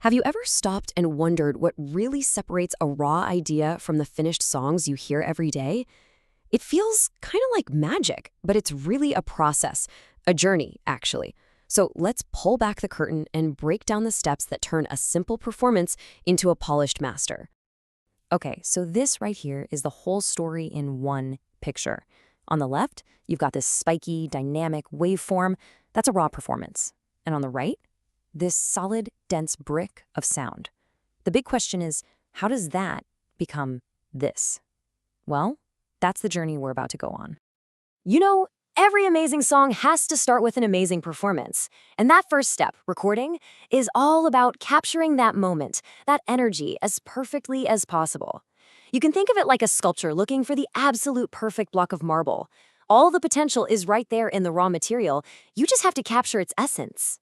Have you ever stopped and wondered what really separates a raw idea from the finished songs you hear every day? It feels kind of like magic, but it's really a process, a journey, actually. So let's pull back the curtain and break down the steps that turn a simple performance into a polished master. Okay, so this right here is the whole story in one picture. On the left, you've got this spiky, dynamic waveform. That's a raw performance. And on the right, this solid, dense brick of sound. The big question is, how does that become this? Well, that's the journey we're about to go on. You know, every amazing song has to start with an amazing performance. And that first step, recording, is all about capturing that moment, that energy, as perfectly as possible. You can think of it like a sculptor looking for the absolute perfect block of marble. All the potential is right there in the raw material. You just have to capture its essence.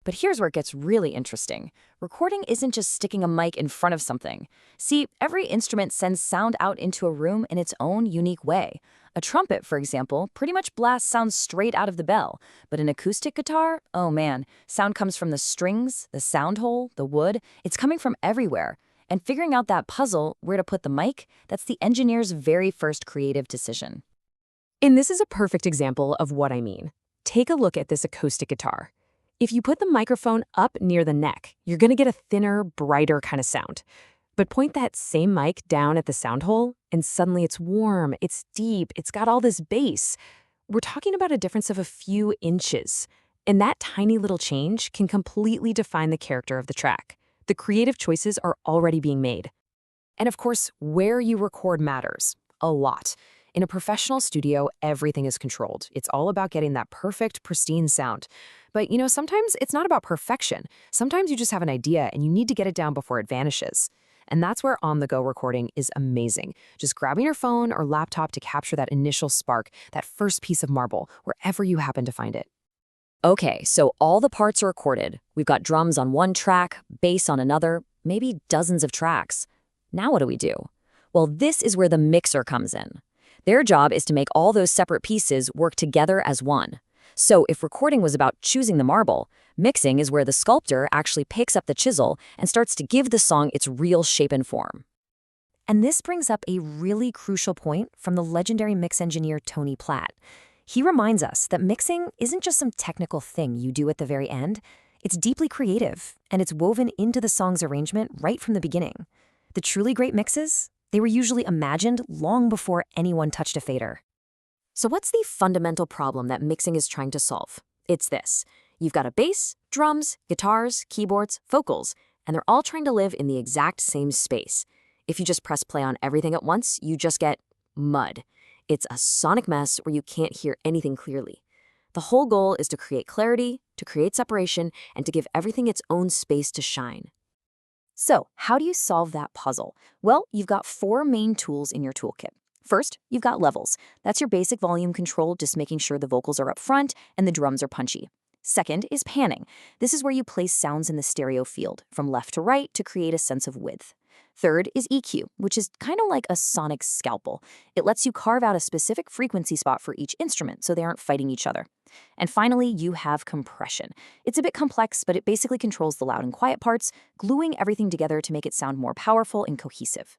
But here's where it gets really interesting. Recording isn't just sticking a mic in front of something. See, every instrument sends sound out into a room in its own unique way. A trumpet, for example, pretty much blasts sound straight out of the bell. But an acoustic guitar, oh man, sound comes from the strings, the sound hole, the wood. It's coming from everywhere. And figuring out that puzzle, where to put the mic, that's the engineer's very first creative decision. And this is a perfect example of what I mean. Take a look at this acoustic guitar. If you put the microphone up near the neck, you're going to get a thinner, brighter kind of sound. But point that same mic down at the sound hole, and suddenly it's warm, it's deep, it's got all this bass. We're talking about a difference of a few inches. And that tiny little change can completely define the character of the track. The creative choices are already being made. And of course, where you record matters a lot. In a professional studio, everything is controlled. It's all about getting that perfect, pristine sound. But, sometimes it's not about perfection. Sometimes you just have an idea and you need to get it down before it vanishes. And that's where on-the-go recording is amazing. Just grabbing your phone or laptop to capture that initial spark, that first piece of marble, wherever you happen to find it. Okay, so all the parts are recorded. We've got drums on one track, bass on another, maybe dozens of tracks. Now what do we do? Well, this is where the mixer comes in. Their job is to make all those separate pieces work together as one. So if recording was about choosing the marble, mixing is where the sculptor actually picks up the chisel and starts to give the song its real shape and form. And this brings up a really crucial point from the legendary mix engineer Tony Platt. He reminds us that mixing isn't just some technical thing you do at the very end. It's deeply creative, and it's woven into the song's arrangement right from the beginning. The truly great mixes, they were usually imagined long before anyone touched a fader. So what's the fundamental problem that mixing is trying to solve? It's this. You've got a bass, drums, guitars, keyboards, vocals, and they're all trying to live in the exact same space. If you just press play on everything at once, you just get mud. It's a sonic mess where you can't hear anything clearly. The whole goal is to create clarity, to create separation, and to give everything its own space to shine. So, how do you solve that puzzle? Well, you've got 4 main tools in your toolkit. First, you've got levels. That's your basic volume control, just making sure the vocals are up front and the drums are punchy. Second is panning. This is where you place sounds in the stereo field, from left to right, to create a sense of width. Third is EQ, which is kind of like a sonic scalpel. It lets you carve out a specific frequency spot for each instrument so they aren't fighting each other. And finally, you have compression. It's a bit complex, but it basically controls the loud and quiet parts, gluing everything together to make it sound more powerful and cohesive.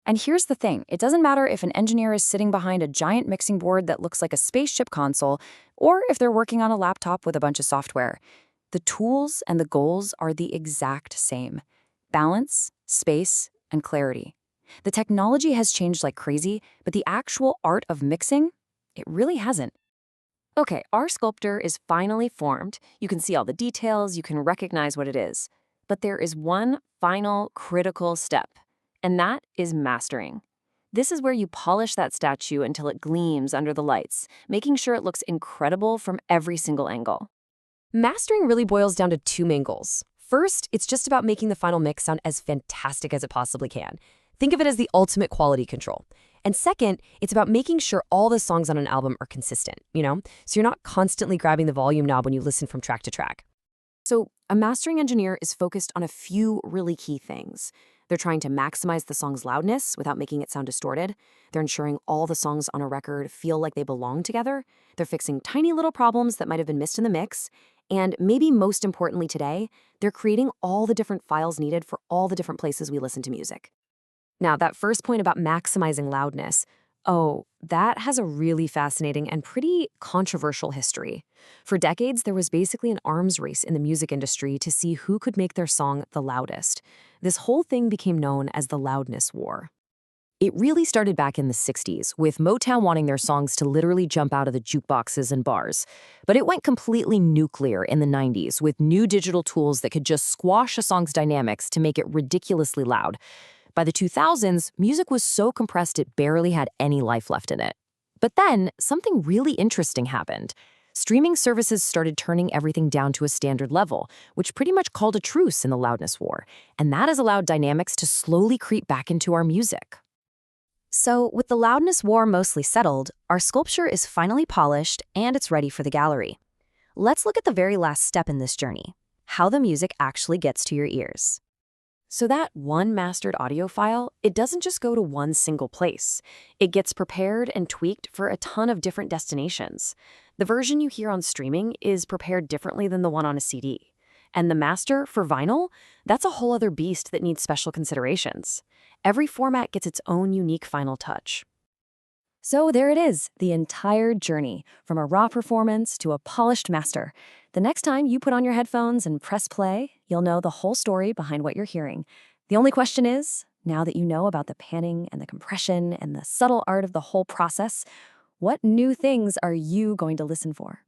And here's the thing, it doesn't matter if an engineer is sitting behind a giant mixing board that looks like a spaceship console, or if they're working on a laptop with a bunch of software. The tools and the goals are the exact same. Balance, space, and clarity. The technology has changed like crazy, but the actual art of mixing, it really hasn't. Okay, our sculptor is finally formed. You can see all the details, you can recognize what it is. But there is one final critical step, and that is mastering. This is where you polish that statue until it gleams under the lights, making sure it looks incredible from every single angle. Mastering really boils down to 2 main goals. First, it's just about making the final mix sound as fantastic as it possibly can. Think of it as the ultimate quality control. And second, it's about making sure all the songs on an album are consistent, so you're not constantly grabbing the volume knob when you listen from track to track. So a mastering engineer is focused on a few really key things. They're trying to maximize the song's loudness without making it sound distorted. They're ensuring all the songs on a record feel like they belong together. They're fixing tiny little problems that might have been missed in the mix. And maybe most importantly today, they're creating all the different files needed for all the different places we listen to music. Now, that first point about maximizing loudness, oh, that has a really fascinating and pretty controversial history. For decades, there was basically an arms race in the music industry to see who could make their song the loudest. This whole thing became known as the loudness war. It really started back in the 60s, with Motown wanting their songs to literally jump out of the jukeboxes and bars. But it went completely nuclear in the 90s, with new digital tools that could just squash a song's dynamics to make it ridiculously loud. By the 2000s, music was so compressed it barely had any life left in it. But then, something really interesting happened. Streaming services started turning everything down to a standard level, which pretty much called a truce in the loudness war, and that has allowed dynamics to slowly creep back into our music. So, with the loudness war mostly settled, our sculpture is finally polished and it's ready for the gallery. Let's look at the very last step in this journey, how the music actually gets to your ears. So that one mastered audio file, it doesn't just go to one single place. It gets prepared and tweaked for a ton of different destinations. The version you hear on streaming is prepared differently than the one on a CD. And the master for vinyl, that's a whole other beast that needs special considerations. Every format gets its own unique final touch. So there it is, the entire journey, from a raw performance to a polished master. The next time you put on your headphones and press play, you'll know the whole story behind what you're hearing. The only question is, now that you know about the panning and the compression and the subtle art of the whole process, what new things are you going to listen for?